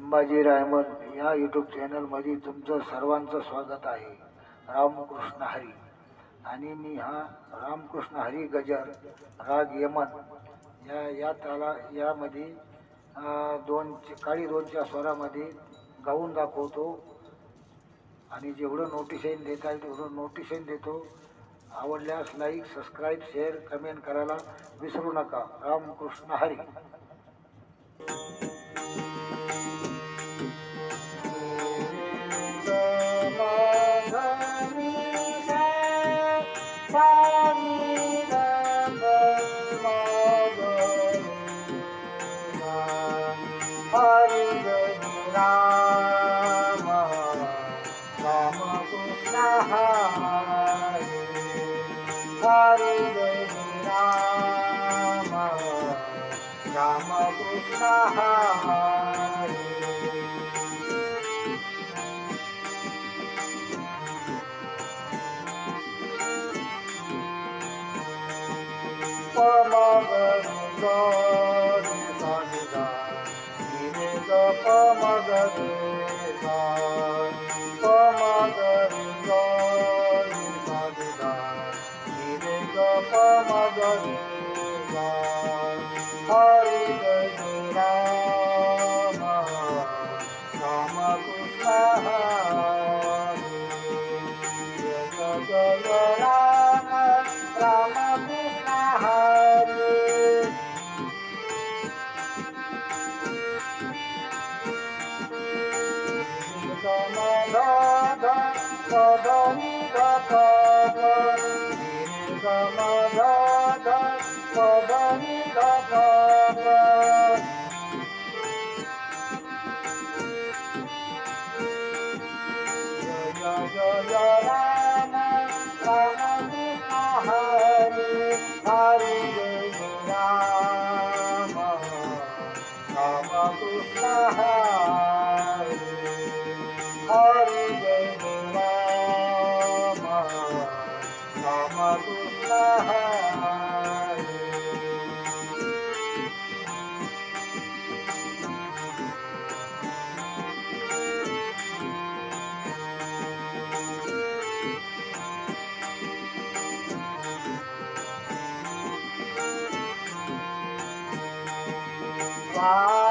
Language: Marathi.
संभाजी रायमन या यूट्यूब चॅनलमध्ये तुमचं सर्वांचं स्वागत आहे। रामकृष्ण हरी। आणि मी हा रामकृष्ण हरी गजर राग यमन यामध्ये काळी दोनच्या स्वरामध्ये गाऊन दाखवतो आणि जेवढं नोटिशन देता येईल तेवढं नोटिशन देतो। आवडल्यास लाईक, सबस्क्राईब, शेअर, कमेंट करायला विसरू नका। रामकृष्ण हरी। हरि जय राम राम कृष्ण हरि। हरि जय राम राम कृष्ण हरि। पमगरि गरि सनिदा रे ग पमगरि सा। पमगरि गरि सनिदा रे ग पमगरि सा। हरि जय राम राम कृष्ण हरि। जय जय राम राम कृष्ण हरि। सदनि गप सदनि गप। जय जय राम राम कृष्ण हरि। हरि जय राम राम कृष्ण हरि। हरि जय राम राम कृष्ण हरि। Wow.